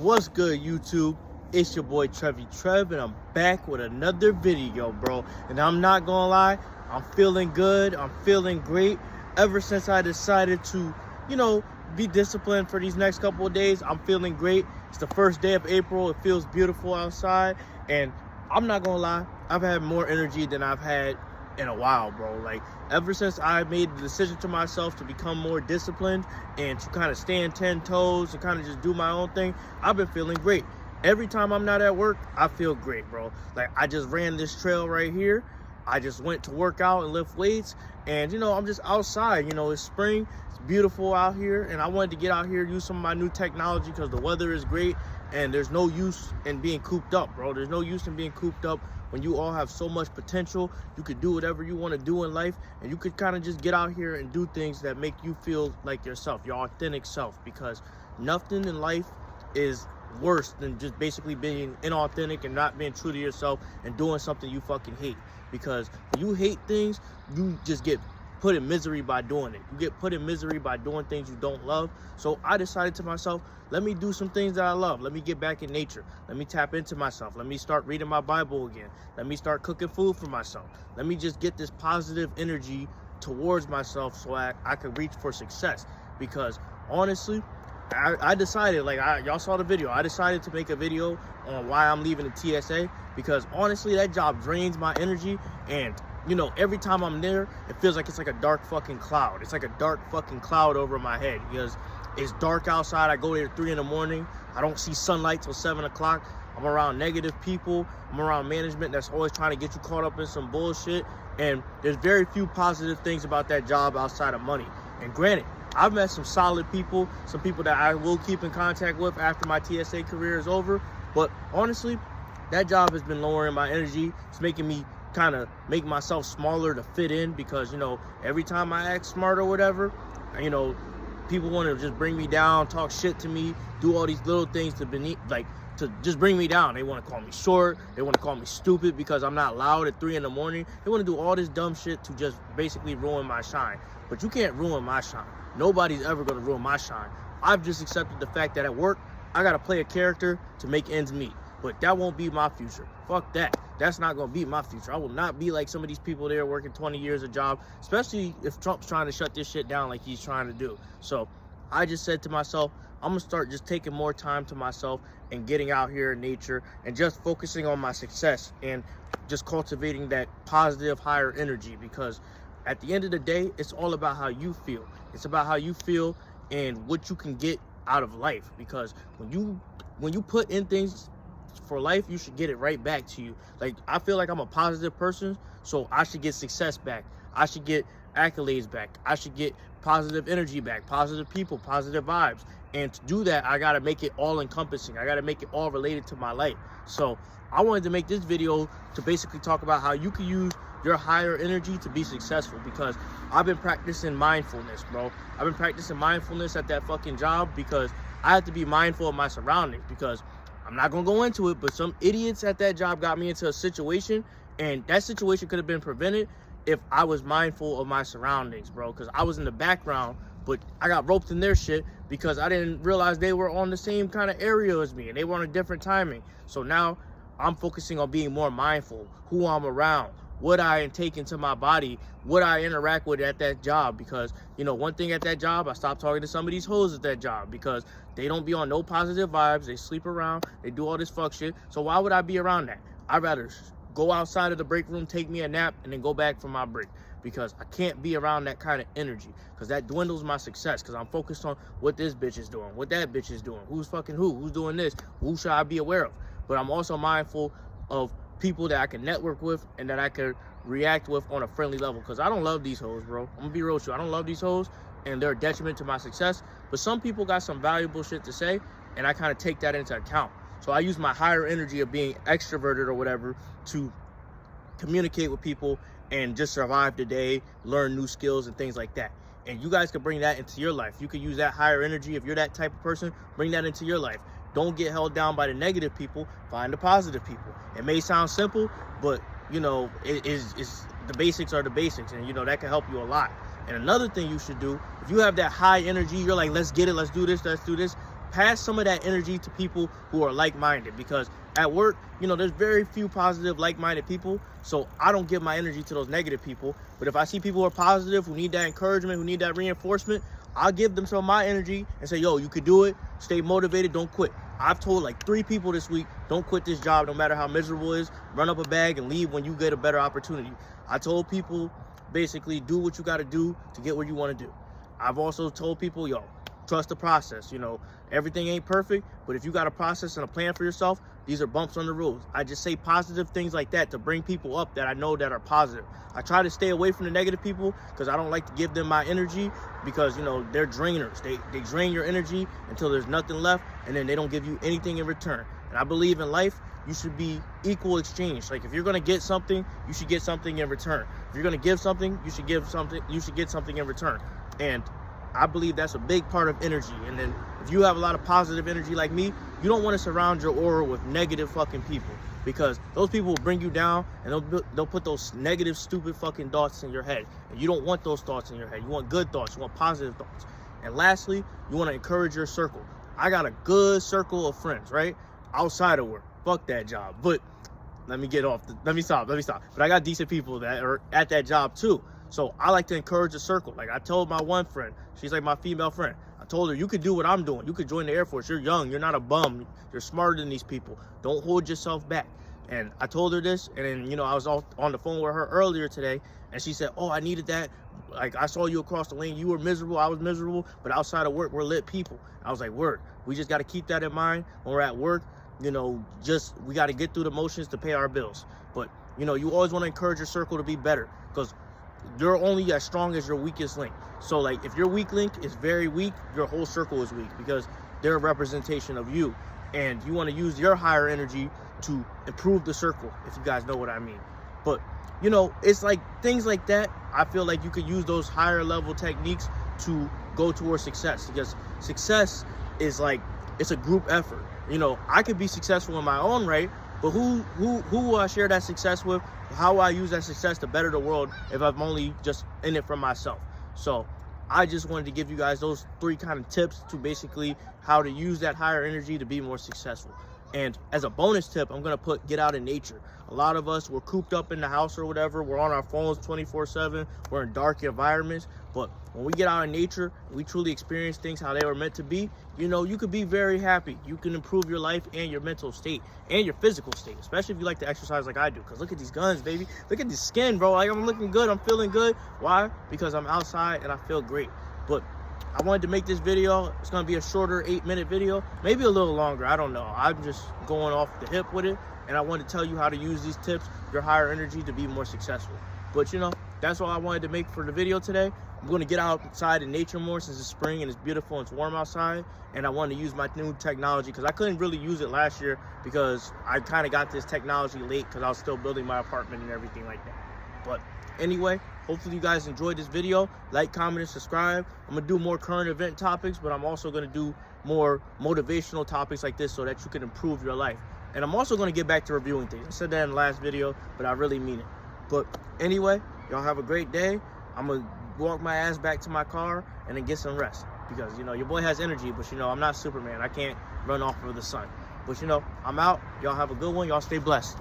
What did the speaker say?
What's good, YouTube? It's your boy Trev, and I'm back with another video, bro. And I'm not gonna lie, I'm feeling good. I'm feeling great. Ever since I decided to, be disciplined for these next couple of days, I'm feeling great. It's the first day of April. It feels beautiful outside, and I'm not gonna lie, I've had more energy than I've had in a while, bro. Like, ever since I made the decision to myself to become more disciplined and to kind of stand 10 toes and kind of just do my own thing, I've been feeling great. Every time I'm not at work, I feel great, bro. Like, I just ran this trail right here. I just went to work out and lift weights, and I'm just outside. It's spring, it's beautiful out here, and I wanted to get out here, use some of my new technology because the weather is great, and there's no use in being cooped up, bro. There's no use in being cooped up when you all have so much potential. You could do whatever you want to do in life, and you could kind of just get out here and do things that make you feel like yourself, your authentic self, because nothing in life is worse than just basically being inauthentic and not being true to yourself and doing something you fucking hate. Because when you hate things, you just get put in misery by doing it. You get put in misery by doing things you don't love. So I decided to myself, let me do some things that I love. Let me get back in nature. Let me tap into myself. Let me start reading my Bible again. Let me start cooking food for myself. Let me just get this positive energy towards myself so I could reach for success. Because honestly, I decided, y'all saw the video, I decided to make a video on why I'm leaving the TSA, because honestly, that job drains my energy, and every time I'm there, it feels like it's like a dark fucking cloud. It's like a dark fucking cloud over my head, because it's dark outside. I go there at 3 in the morning. I don't see sunlight till 7 o'clock. I'm around negative people. I'm around management that's always trying to get you caught up in some bullshit, and there's very few positive things about that job outside of money. And granted, I've met some solid people, some people that I will keep in contact with after my TSA career is over. But honestly, that job has been lowering my energy. It's making me kind of make myself smaller to fit in, because, every time I act smart or whatever, people want to just bring me down, talk shit to me, do all these little things to just bring me down. They want to call me short. They want to call me stupid because I'm not loud at 3 in the morning. They want to do all this dumb shit to just basically ruin my shine. But you can't ruin my shine. Nobody's ever going to ruin my shine. I've just accepted the fact that at work, I got to play a character to make ends meet. But that won't be my future. Fuck that. That's not going to be my future. I will not be like some of these people there working 20 years a job, especially if Trump's trying to shut this shit down like he's trying to do. So I just said to myself, I'm going to start just taking more time to myself and getting out here in nature and just focusing on my success and just cultivating that positive, higher energy, because at the end of the day, it's all about how you feel. It's about how you feel and what you can get out of life. Because when you put in things for life, you should get it right back to you. Like, I feel like I'm a positive person, so I should get success back. I should get accolades back. I should get positive energy back, positive people, positive vibes. And to do that, I gotta make it all encompassing. I gotta make it all related to my life. So I wanted to make this video to basically talk about how you can use your higher energy to be successful, because I've been practicing mindfulness, bro. I've been practicing mindfulness at that fucking job because I have to be mindful of my surroundings, because I'm not gonna go into it, but some idiots at that job got me into a situation, and that situation could have been prevented if I was mindful of my surroundings, bro. Because I was in the background, but I got roped in their shit because I didn't realize they were on the same kind of area as me, and they were on a different timing. So now I'm focusing on being more mindful, who I'm around, what I intake into my body, what I interact with at that job. Because, one thing at that job, I stopped talking to some of these hoes at that job because they don't be on no positive vibes. They sleep around. They do all this fuck shit. So why would I be around that? I'd rather go outside of the break room, take me a nap, and then go back for my break, because I can't be around that kind of energy, because that dwindles my success, because I'm focused on what this bitch is doing, what that bitch is doing, who's fucking who's doing this, who should I be aware of. But I'm also mindful of people that I can network with and that I can react with on a friendly level, because I don't love these hoes, bro. I'm gonna be real with you. I don't love these hoes, and they're a detriment to my success. But some people got some valuable shit to say, and I kind of take that into account. So I use my higher energy of being extroverted or whatever to communicate with people and just survive the day, learn new skills and things like that. And you guys can bring that into your life. You can use that higher energy. If you're that type of person, bring that into your life. Don't get held down by the negative people. Find the positive people. It may sound simple, but it's the basics are the basics, and that can help you a lot. And another thing you should do, if you have that high energy, you're like, let's get it, let's do this, pass some of that energy to people who are like-minded, because at work, you know, there's very few positive, like-minded people. So I don't give my energy to those negative people. But if I see people who are positive, who need that encouragement, who need that reinforcement, I'll give them some of my energy and say, yo, you could do it. Stay motivated. Don't quit. I've told like 3 people this week, don't quit this job no matter how miserable it is. Run up a bag and leave when you get a better opportunity. I told people, basically, do what you got to do to get where you want to do. I've also told people, yo, trust the process. You know, everything ain't perfect, but if you got a process and a plan for yourself, these are bumps on the road. I just say positive things like that to bring people up that I know that are positive. I try to stay away from the negative people because I don't like to give them my energy, because, you know, they're drainers. They drain your energy until there's nothing left, and then they don't give you anything in return. And I believe in life, you should be equal exchange. Like, if you're going to get something, you should get something in return. If you're going to give something, you should give something, you should get something in return. And I believe that's a big part of energy. And then if you have a lot of positive energy like me, you don't want to surround your aura with negative fucking people, because those people will bring you down, and they'll put those negative, stupid fucking thoughts in your head. And you don't want those thoughts in your head. You want good thoughts. You want positive thoughts. And lastly, you want to encourage your circle. I got a good circle of friends, right? Outside of work. Fuck that job. But let me stop. But I got decent people that are at that job too. So I like to encourage the circle. Like, I told my one friend, she's like my female friend. I told her, you could do what I'm doing. You could join the Air Force. You're young. You're not a bum. You're smarter than these people. Don't hold yourself back. And I told her this, and then, you know, I was on the phone with her earlier today, and she said, oh, I needed that. Like, I saw you across the lane. You were miserable. I was miserable. But outside of work, we're lit people. I was like, word. We just got to keep that in mind when we're at work. You know, we got to get through the motions to pay our bills. But, you know, you always want to encourage your circle to be better, because you're only as strong as your weakest link. So, like, if your weak link is very weak, your whole circle is weak, because they're a representation of you. And you want to use your higher energy to improve the circle, if you guys know what I mean. But, you know, it's like things like that. I feel like you could use those higher level techniques to go towards success, because success is like, it's a group effort. You know, I could be successful in my own right, but who will I share that success with? How will I use that success to better the world if I'm only just in it for myself? So I just wanted to give you guys those 3 kind of tips to basically how to use that higher energy to be more successful. And as a bonus tip, I'm going to get out in nature. A lot of us, we're cooped up in the house or whatever. We're on our phones 24/7. We're in dark environments. But when we get out in nature, we truly experience things how they were meant to be. You know, you could be very happy. You can improve your life and your mental state and your physical state, especially if you like to exercise like I do. Because look at these guns, baby. Look at this skin, bro. Like, I'm looking good. I'm feeling good. Why? Because I'm outside and I feel great. But I wanted to make this video. It's going to be a shorter 8-minute video, maybe a little longer. I don't know. I'm just going off the hip with it. And I wanted to tell you how to use these tips, your higher energy, to be more successful. But, you know, that's all I wanted to make for the video today. I'm going to get outside in nature more since it's spring and it's beautiful and it's warm outside. And I wanted to use my new technology, because I couldn't really use it last year because I kind of got this technology late because I was still building my apartment and everything like that. But anyway, hopefully you guys enjoyed this video. Like, comment, and subscribe. I'm going to do more current event topics, but I'm also going to do more motivational topics like this so that you can improve your life. And I'm also going to get back to reviewing things. I said that in the last video, but I really mean it. But anyway, y'all have a great day. I'm going to walk my ass back to my car and then get some rest, because, you know, your boy has energy, but, you know, I'm not Superman. I can't run off of the sun. But, you know, I'm out. Y'all have a good one. Y'all stay blessed.